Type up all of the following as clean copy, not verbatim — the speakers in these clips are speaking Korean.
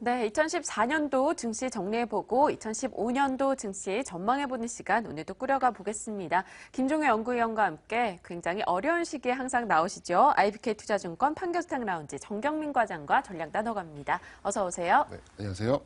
네, 2014년도 증시 정리해보고 2015년도 증시 전망해보는 시간 오늘도 꾸려가 보겠습니다. 김종효 연구위원과 함께 굉장히 어려운 시기에 항상 나오시죠. IBK투자증권 판교스탁 라운지 정경민 과장과 전략 나눠갑니다. 어서 오세요. 네, 안녕하세요.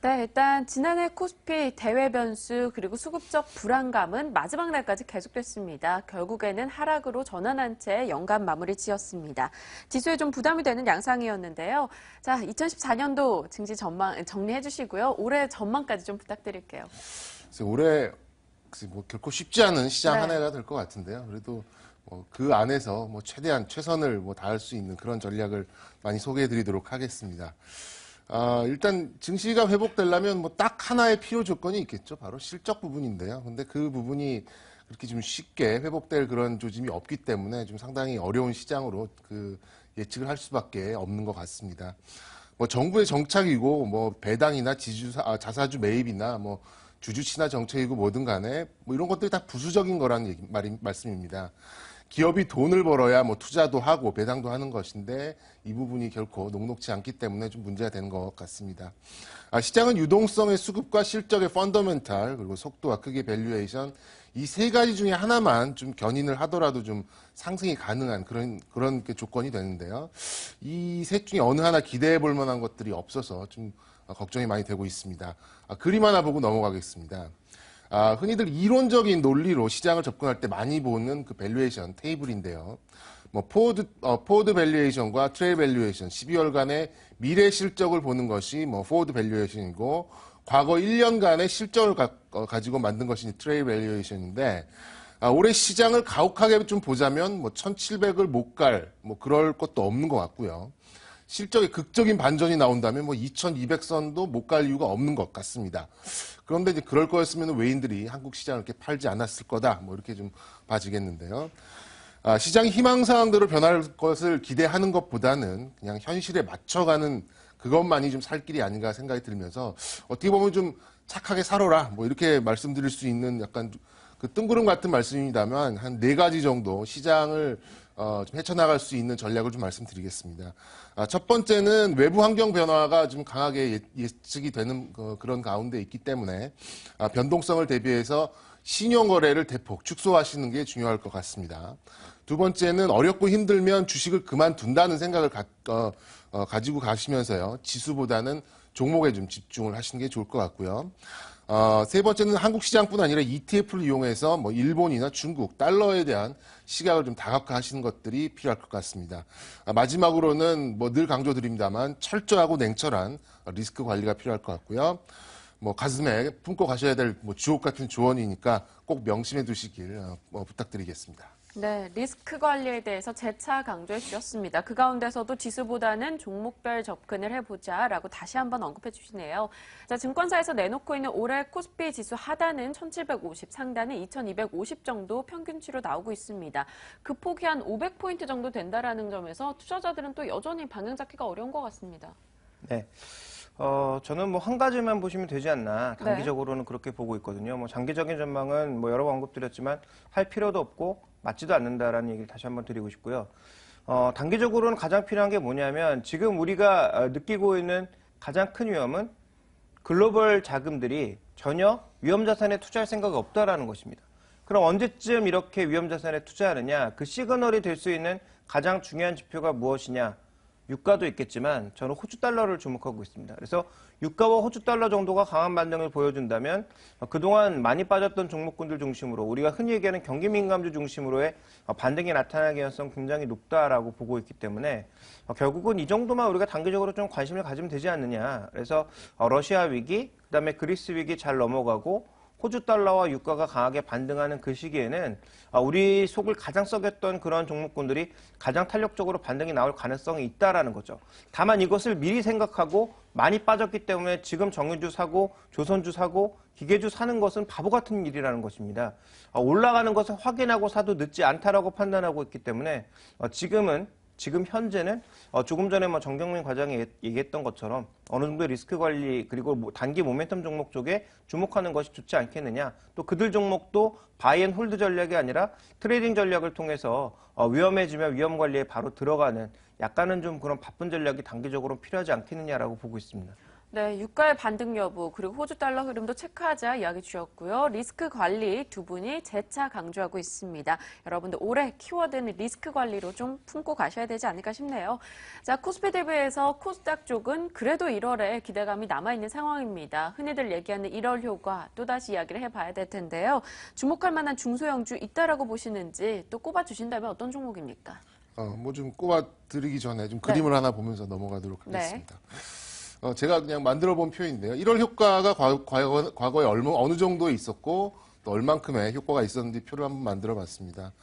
네, 일단 지난해 코스피 대외 변수 그리고 수급적 불안감은 마지막 날까지 계속됐습니다. 결국에는 하락으로 전환한 채 연간 마무리 지었습니다. 지수에 좀 부담이 되는 양상이었는데요. 자, 2014년도 증시 전망 정리해 주시고요. 올해 전망까지 좀 부탁드릴게요. 그래서 올해 뭐 결코 쉽지 않은 시장 네. 한 해가 될 것 같은데요. 그래도 그 안에서 최대한 최선을 다할 수 있는 그런 전략을 많이 소개해 드리도록 하겠습니다. 일단 증시가 회복되려면 딱 하나의 필요 조건이 있겠죠. 바로 실적 부분인데요. 근데 그 부분이 그렇게 좀 쉽게 회복될 그런 조짐이 없기 때문에 좀 상당히 어려운 시장으로 예측을 할 수밖에 없는 것 같습니다. 정부의 정착이고 배당이나 자사주 매입이나 주주 친화 정책이고 뭐든 간에 이런 것들이 다 부수적인 거라는 말씀입니다. 기업이 돈을 벌어야 투자도 하고 배당도 하는 것인데 이 부분이 결코 녹록지 않기 때문에 좀 문제가 되는 것 같습니다. 시장은 유동성의 수급과 실적의 펀더멘탈 그리고 속도와 크기 밸류에이션 이 세 가지 중에 하나만 좀 견인을 하더라도 좀 상승이 가능한 그런 조건이 되는데요. 이 셋 중에 어느 하나 기대해 볼 만한 것들이 없어서 좀 걱정이 많이 되고 있습니다. 그림 하나 보고 넘어가겠습니다. 흔히들 이론적인 논리로 시장을 접근할 때 많이 보는 그 밸류에이션 테이블인데요. 포워드 밸류에이션과 트레일 밸류에이션 12월간의 미래 실적을 보는 것이 포워드 밸류에이션이고 과거 1년간의 실적을 가지고 만든 것이 트레일 밸류에이션인데 올해 시장을 가혹하게 좀 보자면 1700을 못 갈 그럴 것도 없는 것 같고요. 실적에 극적인 반전이 나온다면 2200선도 못 갈 이유가 없는 것 같습니다. 그런데 이제 그럴 거였으면 외인들이 한국 시장을 이렇게 팔지 않았을 거다. 이렇게 좀 봐지겠는데요. 시장이 희망사항대로 변할 것을 기대하는 것보다는 그냥 현실에 맞춰가는 그것만이 좀 살 길이 아닌가 생각이 들면서 어떻게 보면 좀 착하게 살아라. 이렇게 말씀드릴 수 있는 약간 그 뜬구름 같은 말씀입니다만 한 4가지 정도 시장을 좀 헤쳐나갈 수 있는 전략을 좀 말씀드리겠습니다. 첫 번째는 외부 환경 변화가 좀 강하게 예측이 되는 그런 가운데 있기 때문에 변동성을 대비해서 신용 거래를 대폭 축소하시는 게 중요할 것 같습니다. 두 번째는 어렵고 힘들면 주식을 그만둔다는 생각을 가지고 가시면서요. 지수보다는 종목에 좀 집중을 하시는 게 좋을 것 같고요. 세 번째는 한국 시장뿐 아니라 ETF를 이용해서 일본이나 중국, 달러에 대한 시각을 좀 다각화하시는 것들이 필요할 것 같습니다. 마지막으로는 늘 강조드립니다만 철저하고 냉철한 리스크 관리가 필요할 것 같고요. 가슴에 품고 가셔야 될 주옥 같은 조언이니까 꼭 명심해 두시길 부탁드리겠습니다. 네, 리스크 관리에 대해서 재차 강조해 주셨습니다. 그 가운데서도 지수보다는 종목별 접근을 해보자라고 다시 한번 언급해 주시네요. 자, 증권사에서 내놓고 있는 올해 코스피 지수 하단은 1750, 상단은 2250 정도 평균치로 나오고 있습니다. 그 폭이 한 500포인트 정도 된다라는 점에서 투자자들은 또 여전히 방향 잡기가 어려운 것 같습니다. 네. 저는 한 가지만 보시면 되지 않나. 단기적으로는 네. 그렇게 보고 있거든요. 장기적인 전망은 여러 번 언급드렸지만 할 필요도 없고 맞지도 않는다라는 얘기를 다시 한번 드리고 싶고요. 단기적으로는 가장 필요한 게 뭐냐면 지금 우리가 느끼고 있는 가장 큰 위험은 글로벌 자금들이 전혀 위험자산에 투자할 생각이 없다라는 것입니다. 그럼 언제쯤 이렇게 위험자산에 투자하느냐? 그 시그널이 될 수 있는 가장 중요한 지표가 무엇이냐? 유가도 있겠지만 저는 호주 달러를 주목하고 있습니다. 그래서 유가와 호주 달러 정도가 강한 반등을 보여준다면 그동안 많이 빠졌던 종목군들 중심으로 우리가 흔히 얘기하는 경기 민감주 중심으로의 반등이 나타날 가능성 굉장히 높다라고 보고 있기 때문에 결국은 이 정도만 우리가 단기적으로 좀 관심을 가지면 되지 않느냐. 그래서 러시아 위기, 그다음에 그리스 위기 잘 넘어가고 호주 달러와 유가가 강하게 반등하는 그 시기에는 우리 속을 가장 썩였던 그런 종목군들이 가장 탄력적으로 반등이 나올 가능성이 있다라는 거죠. 다만 이것을 미리 생각하고 많이 빠졌기 때문에 지금 정유주 사고 조선주 사고 기계주 사는 것은 바보 같은 일이라는 것입니다. 올라가는 것을 확인하고 사도 늦지 않다라고 판단하고 있기 때문에 지금은 지금 현재는 조금 전에 뭐 정경민 과장이 얘기했던 것처럼 어느 정도 리스크 관리 그리고 단기 모멘텀 종목 쪽에 주목하는 것이 좋지 않겠느냐. 또 그들 종목도 바이앤홀드 전략이 아니라 트레이딩 전략을 통해서 위험해지면 위험 관리에 바로 들어가는 약간은 좀 그런 바쁜 전략이 단기적으로 필요하지 않겠느냐라고 보고 있습니다. 네, 유가의 반등 여부 그리고 호주 달러 흐름도 체크하자 이야기 주셨고요. 리스크 관리 두 분이 재차 강조하고 있습니다. 여러분들 올해 키워드는 리스크 관리로 좀 품고 가셔야 되지 않을까 싶네요. 자, 코스피 대비해서 코스닥 쪽은 그래도 1월에 기대감이 남아있는 상황입니다. 흔히들 얘기하는 1월 효과 또다시 이야기를 해봐야 될 텐데요. 주목할 만한 중소형주 있다라고 보시는지 또 꼽아주신다면 어떤 종목입니까? 뭐 좀 꼽아드리기 전에 좀 그림을 하나 보면서 넘어가도록 하겠습니다. 제가 그냥 만들어 본 표인데요. 1월 효과가 과거에 어느 정도에 있었고 또 얼만큼의 효과가 있었는지 표를 한번 만들어 봤습니다.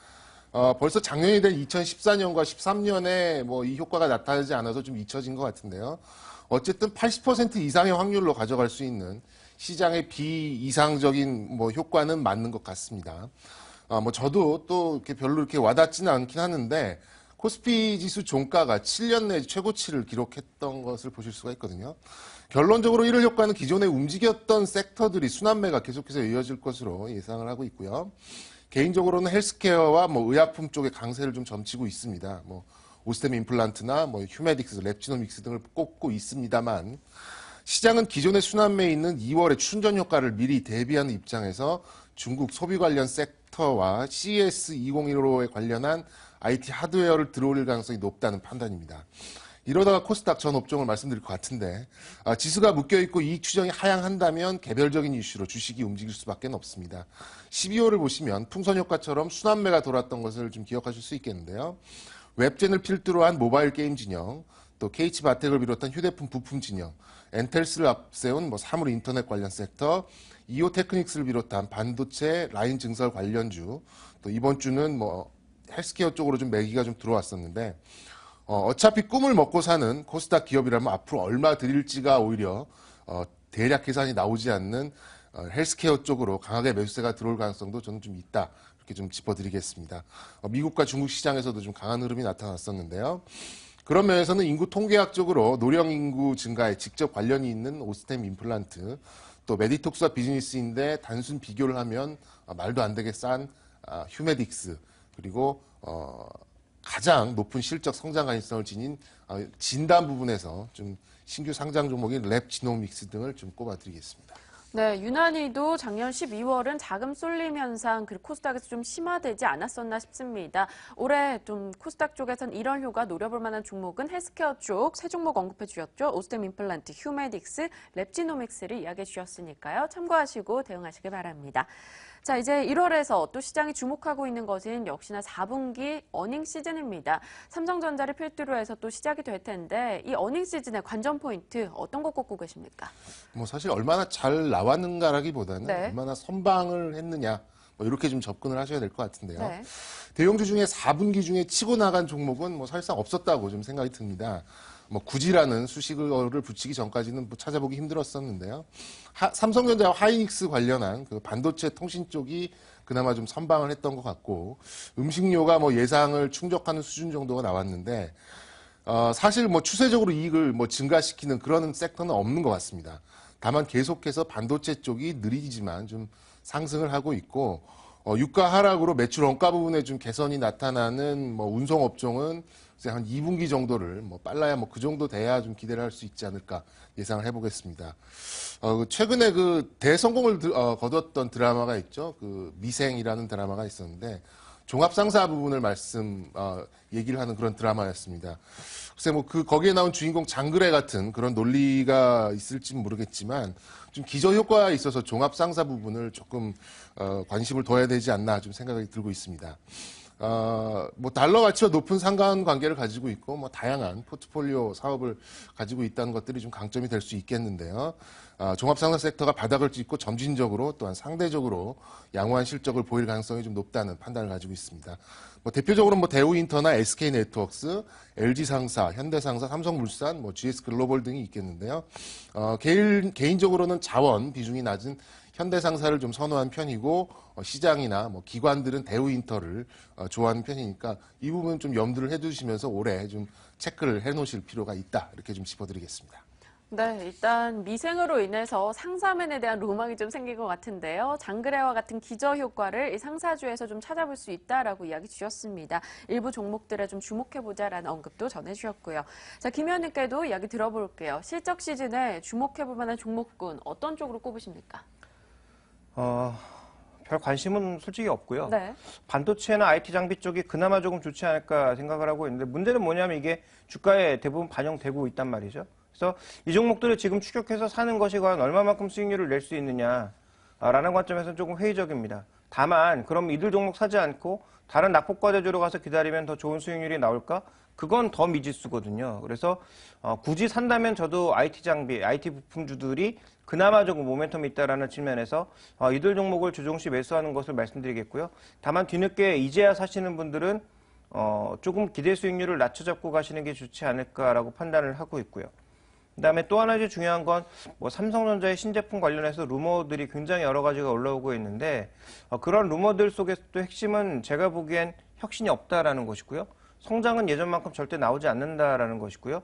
벌써 작년이 된 2014년과 13년에 뭐 이 효과가 나타나지 않아서 좀 잊혀진 것 같은데요. 어쨌든 80% 이상의 확률로 가져갈 수 있는 시장의 비이상적인 뭐 효과는 맞는 것 같습니다. 뭐 저도 또 이렇게 별로 이렇게 와닿지는 않긴 하는데 코스피 지수 종가가 7년 내 최고치를 기록했던 것을 보실 수가 있거든요. 결론적으로 1월 효과는 기존에 움직였던 섹터들이 순환매가 계속해서 이어질 것으로 예상을 하고 있고요. 개인적으로는 헬스케어와 뭐 의약품 쪽에 강세를 좀 점치고 있습니다. 뭐 오스템 임플란트나 뭐 휴메딕스, 랩지노믹스 등을 꼽고 있습니다만 시장은 기존의 순환매에 있는 2월의 춘전 효과를 미리 대비하는 입장에서 중국 소비 관련 섹터와 CES 2015에 관련한 IT 하드웨어를 들어올릴 가능성이 높다는 판단입니다. 이러다가 코스닥 전 업종을 말씀드릴 것 같은데 지수가 묶여있고 이익 추정이 하향한다면 개별적인 이슈로 주식이 움직일 수밖에 없습니다. 12월을 보시면 풍선 효과처럼 순환매가 돌았던 것을 좀 기억하실 수 있겠는데요. 웹젠을 필두로 한 모바일 게임 진영, 또 KH바텍을 비롯한 휴대폰 부품 진영, 엔텔스를 앞세운 뭐 사물 인터넷 관련 섹터, 이오테크닉스를 비롯한 반도체 라인 증설 관련주, 또 이번 주는 뭐 헬스케어 쪽으로 좀 매기가 좀 들어왔었는데 어차피 꿈을 먹고 사는 코스닥 기업이라면 앞으로 얼마 드릴지가 오히려 대략 계산이 나오지 않는 헬스케어 쪽으로 강하게 매수세가 들어올 가능성도 저는 좀 있다. 이렇게 좀 짚어드리겠습니다. 미국과 중국 시장에서도 좀 강한 흐름이 나타났었는데요. 그런 면에서는 인구 통계학적으로 노령 인구 증가에 직접 관련이 있는 오스템 임플란트, 또 메디톡스와 비즈니스인데 단순 비교를 하면 말도 안 되게 싼 휴메딕스, 그리고 가장 높은 실적 성장 가능성을 지닌 진단 부분에서 좀 신규 상장 종목인 랩지노믹스 등을 좀 꼽아드리겠습니다. 네, 유난히도 작년 12월은 자금 쏠림 현상 그리고 코스닥에서 좀 심화되지 않았었나 싶습니다. 올해 좀 코스닥 쪽에선 1월 효과 노려볼 만한 종목은 헬스케어 쪽 세 종목 언급해 주셨죠. 오스템 임플란트, 휴메딕스, 랩지노믹스를 이야기해 주셨으니까요. 참고하시고 대응하시길 바랍니다. 자, 이제 1월에서 또 시장이 주목하고 있는 것은 역시나 4분기 어닝 시즌입니다. 삼성전자를 필두로 해서 또 시작이 될 텐데 이 어닝 시즌의 관전 포인트 어떤 거 꼽고 계십니까? 뭐 사실 얼마나 잘 나왔는가라기보다는 네. 얼마나 선방을 했느냐 뭐 이렇게 좀 접근을 하셔야 될 것 같은데요. 네. 대형주 중에 4분기 중에 치고 나간 종목은 뭐 사실상 없었다고 좀 생각이 듭니다. 뭐 굳이라는 수식어를 붙이기 전까지는 뭐 찾아보기 힘들었었는데요. 삼성전자와 하이닉스 관련한 그 반도체 통신 쪽이 그나마 좀 선방을 했던 것 같고 음식료가 뭐 예상을 충족하는 수준 정도가 나왔는데 사실 뭐 추세적으로 이익을 뭐 증가시키는 그런 섹터는 없는 것 같습니다. 다만 계속해서 반도체 쪽이 느리지만 좀 상승을 하고 있고 유가 하락으로 매출 원가 부분에 좀 개선이 나타나는 뭐 운송 업종은 한 2분기 정도를 뭐 빨라야 뭐 그 정도 돼야 좀 기대를 할 수 있지 않을까 예상을 해보겠습니다. 최근에 그 대성공을 거뒀던 드라마가 있죠. 그 미생이라는 드라마가 있었는데 종합상사 부분을 얘기를 하는 그런 드라마였습니다. 글쎄 뭐 거기에 나온 주인공 장그래 같은 그런 논리가 있을지는 모르겠지만 좀 기저효과에 있어서 종합상사 부분을 조금 관심을 둬야 되지 않나 좀 생각이 들고 있습니다. 뭐 달러 가치와 높은 상관관계를 가지고 있고 뭐 다양한 포트폴리오 사업을 가지고 있다는 것들이 좀 강점이 될 수 있겠는데요. 종합상사 섹터가 바닥을 찍고 점진적으로 또한 상대적으로 양호한 실적을 보일 가능성이 좀 높다는 판단을 가지고 있습니다. 뭐 대표적으로 뭐 대우인터나 SK네트워크스, LG상사, 현대상사, 삼성물산, 뭐 GS글로벌 등이 있겠는데요. 개인적으로는 자원 비중이 낮은 현대상사를 좀 선호한 편이고 시장이나 뭐 기관들은 대우인터를 좋아하는 편이니까 이 부분 좀 염두를 해두시면서 올해 좀 체크를 해놓으실 필요가 있다 이렇게 좀 짚어드리겠습니다. 네, 일단 미생으로 인해서 상사맨에 대한 로망이 좀 생긴 것 같은데요. 장그래와 같은 기저 효과를 이 상사주에서 좀 찾아볼 수 있다라고 이야기 주셨습니다. 일부 종목들에 좀 주목해보자라는 언급도 전해주셨고요. 자, 김 의원님께도 이야기 들어볼게요. 실적 시즌에 주목해볼 만한 종목군 어떤 쪽으로 꼽으십니까? 별 관심은 솔직히 없고요. 네. 반도체나 IT 장비 쪽이 그나마 조금 좋지 않을까 생각을 하고 있는데 문제는 뭐냐면 이게 주가에 대부분 반영되고 있단 말이죠. 그래서 이 종목들을 지금 추격해서 사는 것이 과연 얼마만큼 수익률을 낼 수 있느냐라는 관점에서는 조금 회의적입니다. 다만 그럼 이들 종목 사지 않고 다른 낙폭과대주로 가서 기다리면 더 좋은 수익률이 나올까? 그건 더 미지수거든요. 그래서 굳이 산다면 저도 IT 장비, IT 부품주들이 그나마 조금 모멘텀이 있다라는 측면에서 이들 종목을 조정시 매수하는 것을 말씀드리겠고요. 다만 뒤늦게 이제야 사시는 분들은 조금 기대 수익률을 낮춰 잡고 가시는 게 좋지 않을까라고 판단을 하고 있고요. 그다음에 또 하나 중요한 건 뭐 삼성전자의 신제품 관련해서 루머들이 굉장히 여러 가지가 올라오고 있는데 그런 루머들 속에서 또 핵심은 제가 보기엔 혁신이 없다라는 것이고요. 성장은 예전만큼 절대 나오지 않는다라는 것이고요.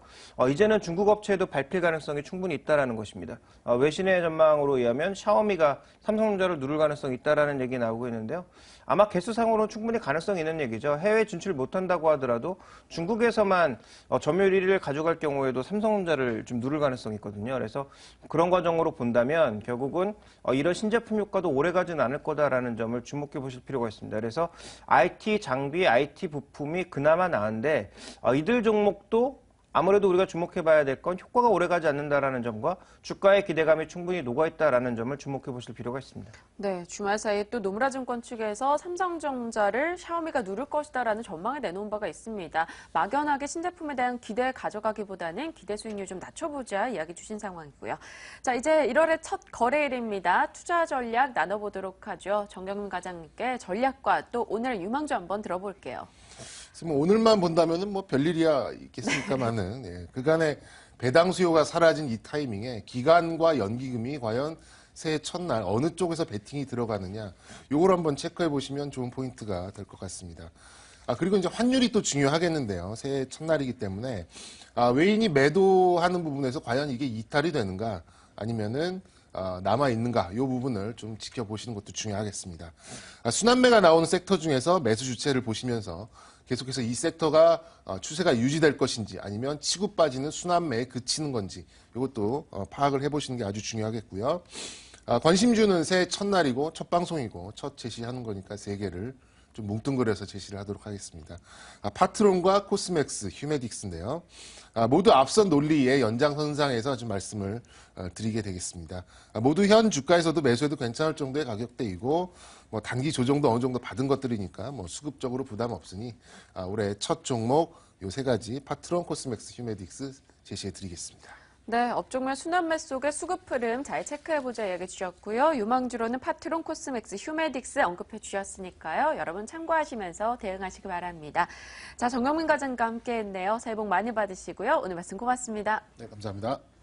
이제는 중국 업체에도 밟힐 가능성이 충분히 있다라는 것입니다. 외신의 전망으로 의하면 샤오미가 삼성전자를 누를 가능성이 있다라는 얘기 나오고 있는데요. 아마 개수상으로는 충분히 가능성이 있는 얘기죠. 해외 진출 못한다고 하더라도 중국에서만 점유율 1위를 가져갈 경우에도 삼성전자를 좀 누를 가능성이 있거든요. 그래서 그런 과정으로 본다면 결국은 이런 신제품 효과도 오래가지는 않을 거다라는 점을 주목해 보실 필요가 있습니다. 그래서 IT 장비, IT 부품이 그나마 나은데 이들 종목도 아무래도 우리가 주목해봐야 될 건 효과가 오래가지 않는다라는 점과 주가의 기대감이 충분히 녹아있다라는 점을 주목해 보실 필요가 있습니다. 네, 주말 사이에 또 노무라증권 측에서 삼성전자를 샤오미가 누를 것이다라는 전망을 내놓은 바가 있습니다. 막연하게 신제품에 대한 기대 가져가기보다는 기대 수익률 좀 낮춰보자 이야기 주신 상황이고요. 자, 이제 1월의 첫 거래일입니다. 투자 전략 나눠보도록 하죠. 정경민 과장님께 전략과 또 오늘 유망주 한번 들어볼게요. 뭐 오늘만 본다면은 뭐 별일이야 있겠습니까만은 예, 그간의 배당 수요가 사라진 이 타이밍에 기관과 연기금이 과연 새해 첫날 어느 쪽에서 베팅이 들어가느냐 요걸 한번 체크해 보시면 좋은 포인트가 될 것 같습니다. 그리고 이제 환율이 또 중요하겠는데요. 새해 첫날이기 때문에 외인이 매도하는 부분에서 과연 이게 이탈이 되는가 아니면은 남아 있는가 이 부분을 좀 지켜보시는 것도 중요하겠습니다. 순환매가 나오는 섹터 중에서 매수 주체를 보시면서 계속해서 이 섹터가 추세가 유지될 것인지 아니면 치고 빠지는 순환매에 그치는 건지 이것도 파악을 해보시는 게 아주 중요하겠고요. 관심주는 새해 첫날이고 첫 방송이고 첫 제시하는 거니까 세 개를 좀 뭉뚱그려서 제시를 하도록 하겠습니다. 파트론과 코스맥스, 휴메딕스인데요. 모두 앞선 논리의 연장선상에서 좀 말씀을 드리게 되겠습니다. 모두 현 주가에서도 매수해도 괜찮을 정도의 가격대이고 뭐 단기 조정도 어느 정도 받은 것들이니까 뭐 수급적으로 부담 없으니 올해 첫 종목 요 세 가지 파트론, 코스맥스, 휴메딕스 제시해 드리겠습니다. 네, 업종별 순환매 속의 수급 흐름 잘 체크해보자 이야기 주셨고요. 유망주로는 파트론, 코스맥스, 휴메딕스 언급해 주셨으니까요. 여러분 참고하시면서 대응하시기 바랍니다. 자, 정경민 과장과 함께했네요. 새해 복 많이 받으시고요. 오늘 말씀 고맙습니다. 네, 감사합니다.